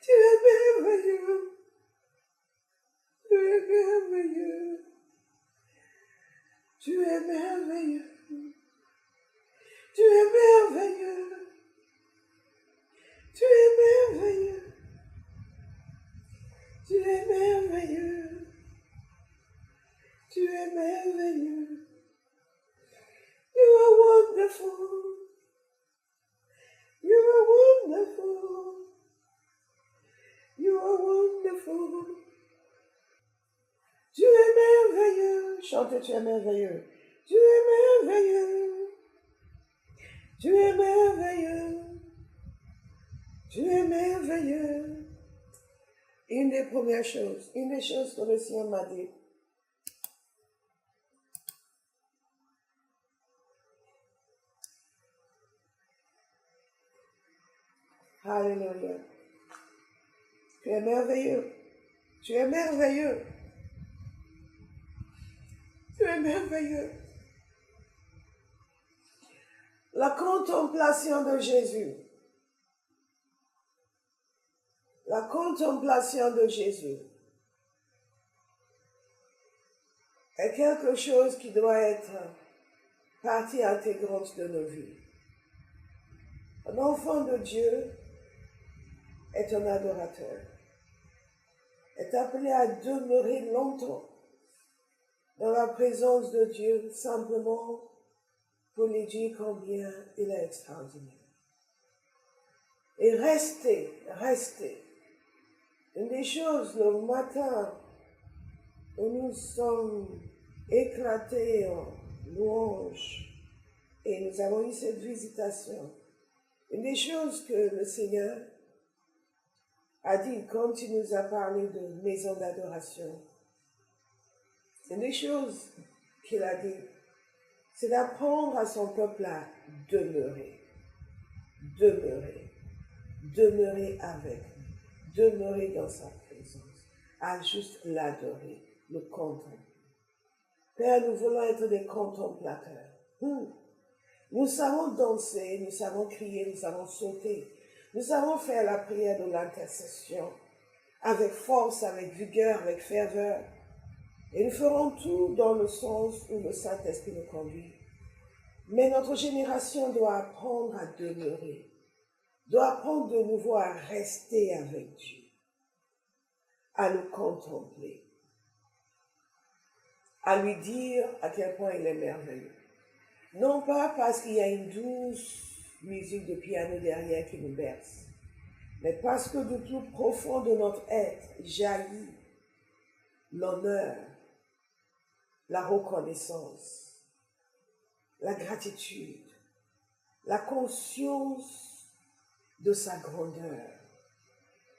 Tu es merveilleux. Tu es merveilleux. Tu es merveilleux. Tu es merveilleux. Tu es merveilleux. Tu es merveilleux. Tu es merveilleux. You are wonderful. You are wonderful. You are wonderful. Tu es merveilleux. Chante, tu es merveilleux. Tu es merveilleux. Tu es merveilleux. Tu es merveilleux. Une des premières choses, une des choses que le Seigneur m'a dit. Alléluia. Tu es merveilleux. Tu es merveilleux. Tu es merveilleux. La contemplation de Jésus. La contemplation de Jésus est quelque chose qui doit être partie intégrante de nos vies. Un enfant de Dieu est un adorateur, est appelé à demeurer longtemps dans la présence de Dieu simplement pour lui dire combien il est extraordinaire. Et rester. Une des choses, le matin, où nous sommes éclatés en louanges et nous avons eu cette visitation, une des choses que le Seigneur a dit quand il nous a parlé de maison d'adoration, une des choses qu'il a dit, c'est d'apprendre à son peuple à demeurer avec lui, demeurer dans sa présence, à juste l'adorer, le contempler. Père, nous voulons être des contemplateurs. Nous savons danser, nous savons crier, nous savons sauter, nous savons faire la prière de l'intercession avec force, avec vigueur, avec ferveur. Et nous ferons tout dans le sens où le Saint-Esprit nous conduit. Mais notre génération doit apprendre à demeurer, doit apprendre de nouveau à rester avec Dieu, à le contempler, à lui dire à quel point il est merveilleux. Non pas parce qu'il y a une douce musique de piano derrière qui nous berce, mais parce que du plus profond de notre être jaillit l'honneur, la reconnaissance, la gratitude, la conscience de sa grandeur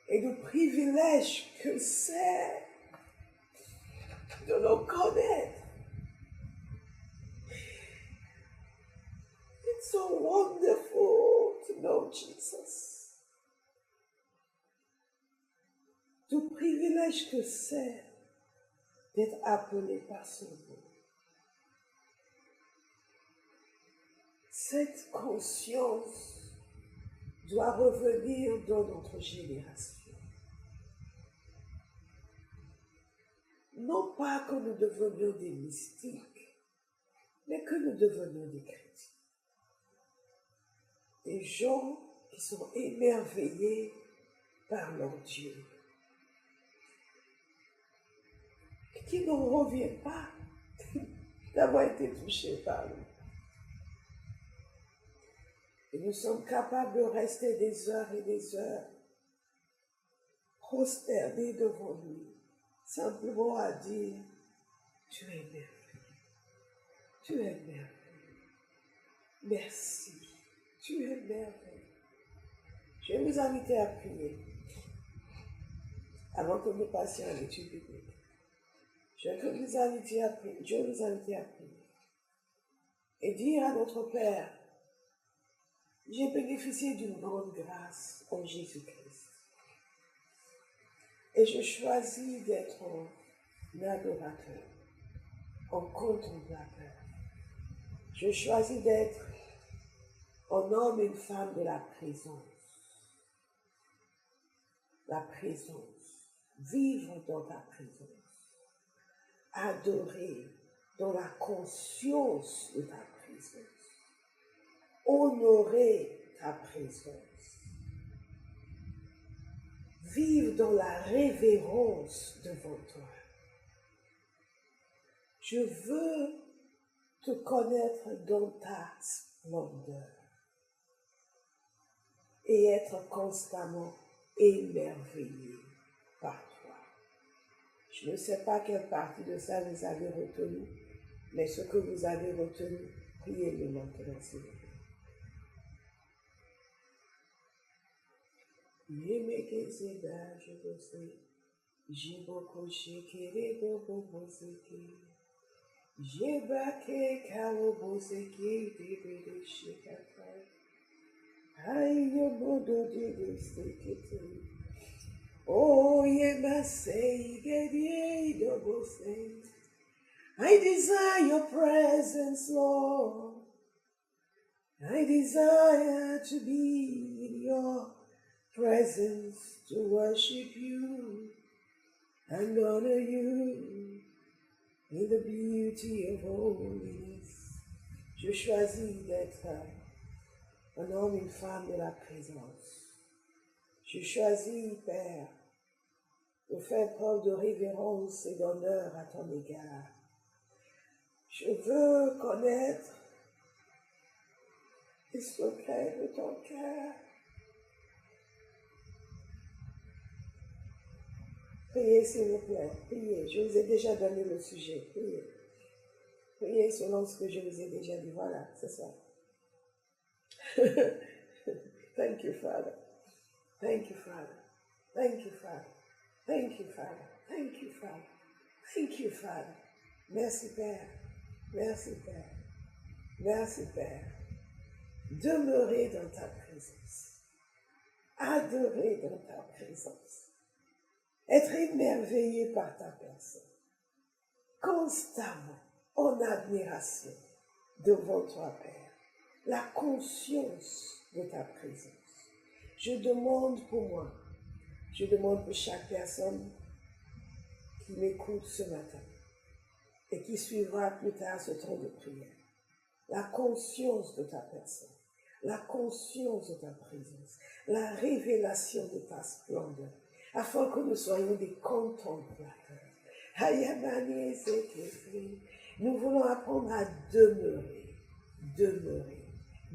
et du privilège que c'est de le connaître. It's so wonderful to know Jesus. Du privilège que c'est d'être appelé par son nom. Cette conscience doit revenir dans notre génération. Non pas que nous devenions des mystiques, mais que nous devenions des chrétiens. Des gens qui sont émerveillés par leur Dieu. Et qui ne reviennent pas d'avoir été touchés par lui. Et nous sommes capables de rester des heures et des heures prosternés devant lui, simplement à dire, tu es merveilleux, tu es merveilleux, merci, tu es merveilleux. Je vais vous inviter à prier avant que nous passions à l'étude biblique. Je vais vous inviter à prier et dire à notre Père, j'ai bénéficié d'une grande grâce en Jésus-Christ. Et je choisis d'être un adorateur, un contemplateur. Je choisis d'être un homme et une femme de la présence. La présence. Vivre dans ta présence. Adorer dans la conscience de ta présence. Honorer ta présence. Vivre dans la révérence devant toi. Je veux te connaître dans ta splendeur et être constamment émerveillé par toi. Je ne sais pas quelle partie de ça vous avez retenu, mais ce que vous avez retenu, priez-le maintenant, s'il vous plaît. Oh, I desire your presence, Lord. I desire to be in your presence, to worship you and honor you in the beauty of holiness. Je choisis d'être un homme, une femme de la présence. Je choisis, Père, de faire preuve de révérence et d'honneur à ton égard. Je veux connaître les secrets de ton cœur. Priez, s'il vous plaît, priez. Je vous ai déjà donné le sujet. Priez. Priez selon ce que je vous ai déjà dit. Voilà, c'est ça. Thank you, Father. Thank you, Father. Thank you, Father. Thank you, Father. Thank you, Father. Thank you, Father. Merci, Père. Merci, Père. Merci, Père. Demeurer dans ta présence. Adorer dans ta présence. Être émerveillé par ta personne. Constamment en admiration devant toi, Père. La conscience de ta présence. Je demande pour moi, je demande pour chaque personne qui m'écoute ce matin et qui suivra plus tard ce temps de prière. La conscience de ta personne, la conscience de ta présence, la révélation de ta splendeur, afin que nous soyons des contemplateurs. Nous voulons apprendre à demeurer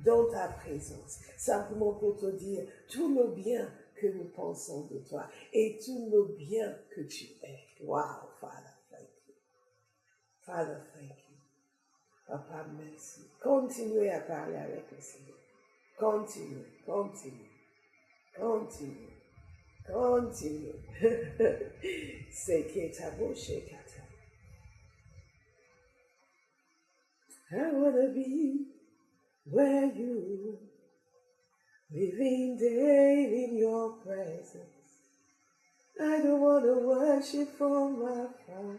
dans ta présence, simplement pour te dire tout le bien que nous pensons de toi et tout le bien que tu es. Wow, Father, thank you. Father, thank you. Papa, merci. Continuez à parler avec le Seigneur. Continue. Seketaboshekata. I want to be where you living daily in your presence. I don't want to worship from afar.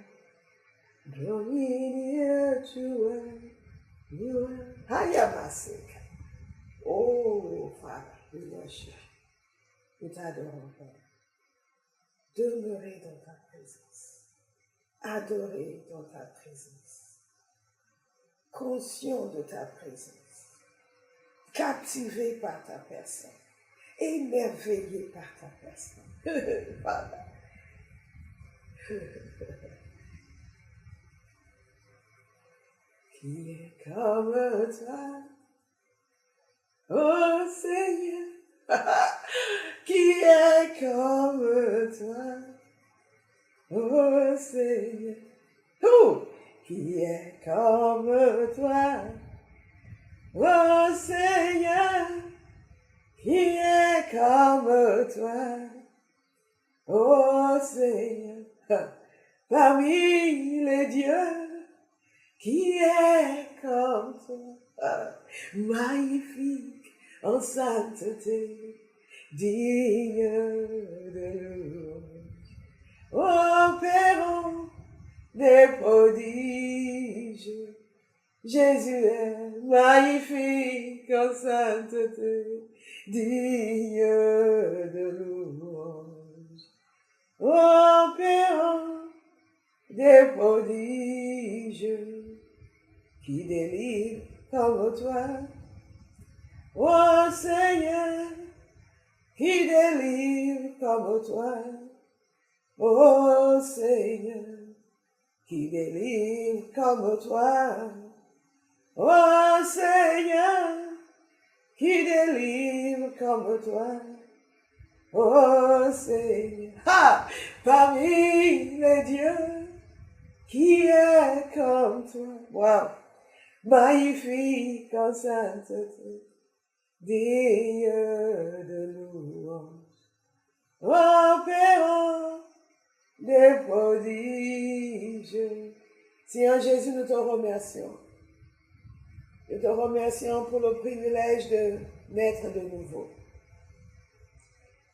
Draw me near to where you are. Hayamaseka. Oh, Father, we worship. Nous t'adorons, Père. Demeurer dans ta présence. Adorer dans ta présence. Conscient de ta présence. Captivé par ta personne. Émerveillé par ta personne. Father. Qui est comme toi, oh Seigneur, qui est comme toi, oh Seigneur, qui est comme toi, oh Seigneur, qui est comme toi, oh Seigneur, parmi les dieux, qui est comme toi, magnifique en sainteté, digne de louange. opérant des prodiges. Jésus est magnifique en sainteté, digne de louange. Opérant des prodiges qui délivrent comme toi. Ô Seigneur, qui délivre comme toi. Ô Seigneur, qui délivre comme toi. Ô Seigneur, qui délivre comme toi. Ô Seigneur, parmi les dieux, qui est comme toi. Wow, magnifique en sainteté, digne de louange, opérant des prodiges. Seigneur Jésus, nous te remercions. Nous te remercions pour le privilège de naître de nouveau.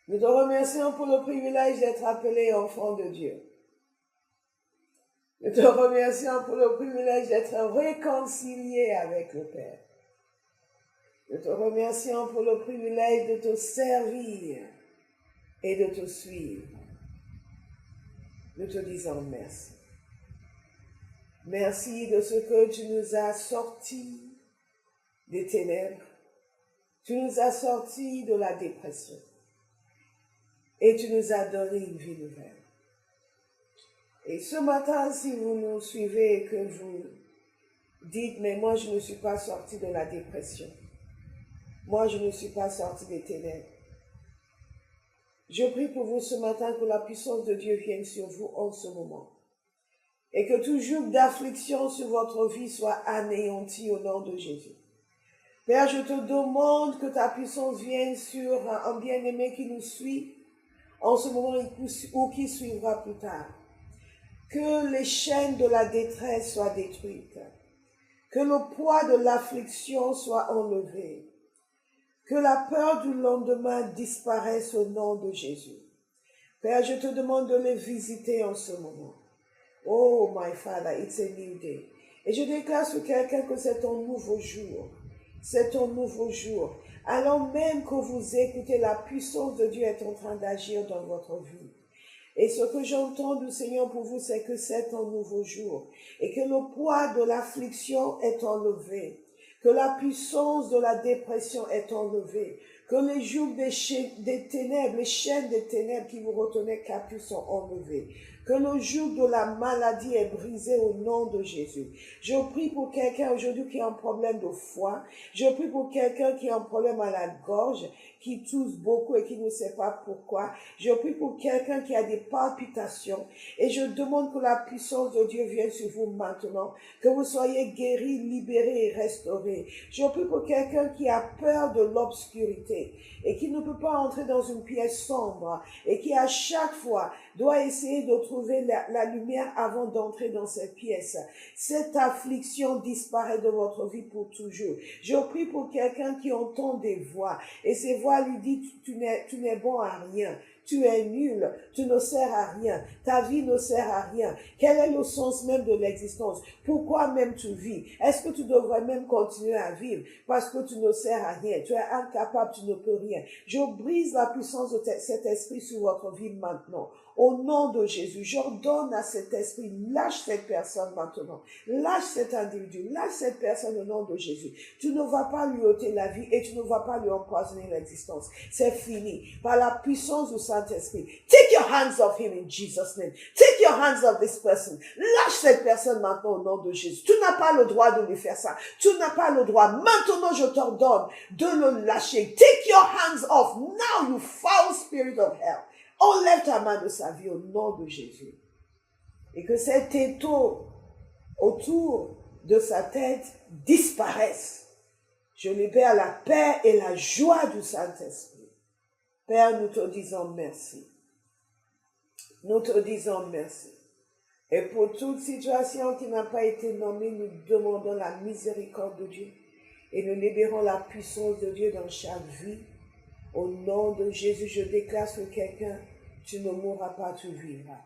Nous te remercions pour le privilège d'être appelé enfant de Dieu. Nous te remercions pour le privilège d'être réconcilié avec le Père. Nous te remercions pour le privilège de te servir et de te suivre. Nous te disons merci. Merci de ce que tu nous as sortis des ténèbres. Tu nous as sortis de la dépression. Et tu nous as donné une vie nouvelle. Et ce matin, si vous nous suivez et que vous dites, mais moi je ne suis pas sorti de la dépression. Moi je ne suis pas sorti des ténèbres. Je prie pour vous ce matin que la puissance de Dieu vienne sur vous en ce moment. Et que tout joug d'affliction sur votre vie soit anéanti au nom de Jésus. Père, je te demande que ta puissance vienne sur un bien-aimé qui nous suit en ce moment ou qui suivra plus tard. Que les chaînes de la détresse soient détruites. Que le poids de l'affliction soit enlevé. Que la peur du lendemain disparaisse au nom de Jésus. Père, je te demande de les visiter en ce moment. Oh, my Father, it's a new day. Et je déclare sur quelqu'un que c'est un nouveau jour. C'est un nouveau jour. Alors même que vous écoutez, la puissance de Dieu est en train d'agir dans votre vie. Et ce que j'entends du Seigneur pour vous, c'est que c'est un nouveau jour. Et que le poids de l'affliction est enlevé. Que la puissance de la dépression est enlevée. Que les jougs des ténèbres, les chaînes des ténèbres qui vous retenaient captifs sont enlevées. Que le joug de la maladie est brisé au nom de Jésus. Je prie pour quelqu'un aujourd'hui qui a un problème de foie. Je prie pour quelqu'un qui a un problème à la gorge, qui tousse beaucoup et qui ne sait pas pourquoi. Je prie pour quelqu'un qui a des palpitations. Et je demande que la puissance de Dieu vienne sur vous maintenant. Que vous soyez guéris, libérés et restaurés. Je prie pour quelqu'un qui a peur de l'obscurité et qui ne peut pas entrer dans une pièce sombre et qui à chaque fois doit essayer de trouver la lumière avant d'entrer dans cette pièce. Cette affliction disparaît de votre vie pour toujours. Je prie pour quelqu'un qui entend des voix et ces voix lui disent tu n'es bon à rien. Tu es nul, tu ne sers à rien, ta vie ne sert à rien. Quel est le sens même de l'existence? Pourquoi même tu vis? Est-ce que tu devrais même continuer à vivre parce que tu ne sers à rien? Tu es incapable, tu ne peux rien. Je brise la puissance de cet esprit sur votre vie maintenant. Au nom de Jésus, j'ordonne à cet esprit, lâche cette personne maintenant. Lâche cet individu, lâche cette personne au nom de Jésus. Tu ne vas pas lui ôter la vie et tu ne vas pas lui empoisonner l'existence. C'est fini. Par la puissance du Saint-Esprit. Take your hands off him in Jesus' name. Take your hands off this person. Lâche cette personne maintenant au nom de Jésus. Tu n'as pas le droit de lui faire ça. Tu n'as pas le droit. Maintenant, je t'ordonne de le lâcher. Take your hands off. Now, you foul spirit of hell. Enlève ta main de sa vie au nom de Jésus. Et que cet étau autour de sa tête disparaisse. Je libère la paix et la joie du Saint-Esprit. Père, nous te disons merci. Nous te disons merci. Et pour toute situation qui n'a pas été nommée, nous demandons la miséricorde de Dieu. Et nous libérons la puissance de Dieu dans chaque vie. Au nom de Jésus, je déclare sur quelqu'un, tu ne mourras pas, tu vivras.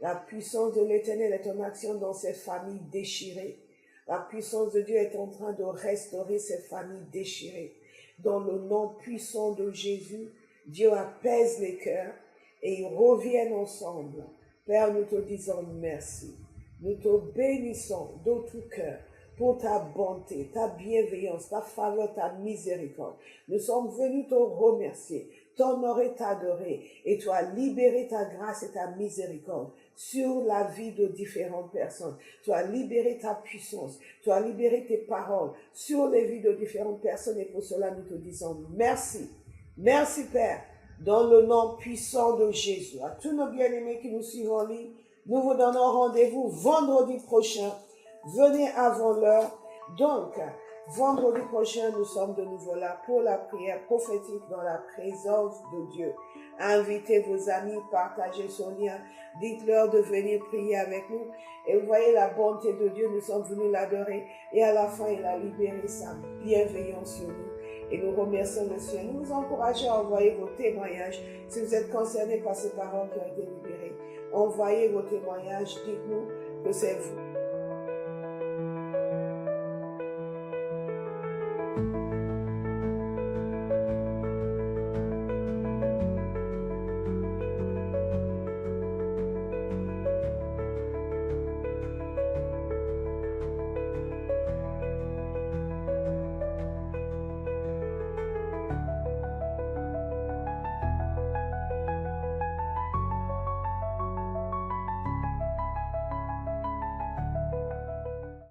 La puissance de l'Éternel est en action dans ces familles déchirées. La puissance de Dieu est en train de restaurer ces familles déchirées. Dans le nom puissant de Jésus, Dieu apaise les cœurs et ils reviennent ensemble. Père, nous te disons merci. Nous te bénissons de tout cœur pour ta bonté, ta bienveillance, ta faveur, ta miséricorde. Nous sommes venus te remercier, t'honorer, t'adorer, et tu as libéré ta grâce et ta miséricorde sur la vie de différentes personnes. Tu as libéré ta puissance, tu as libéré tes paroles sur les vies de différentes personnes, et pour cela nous te disons merci. Merci Père, dans le nom puissant de Jésus. À tous nos bien-aimés qui nous suivent en ligne, nous vous donnons rendez-vous vendredi prochain. Venez avant l'heure. Donc, vendredi prochain, nous sommes de nouveau là pour la prière prophétique dans la présence de Dieu. Invitez vos amis, partagez son lien, dites-leur de venir prier avec nous. Et vous voyez la bonté de Dieu, nous sommes venus l'adorer. Et à la fin, il a libéré sa bienveillance sur nous. Et nous remercions le Seigneur. Nous vous encourageons à envoyer vos témoignages. Si vous êtes concernés par ces paroles qui ont été libérées, envoyez vos témoignages. Dites-nous que c'est vous.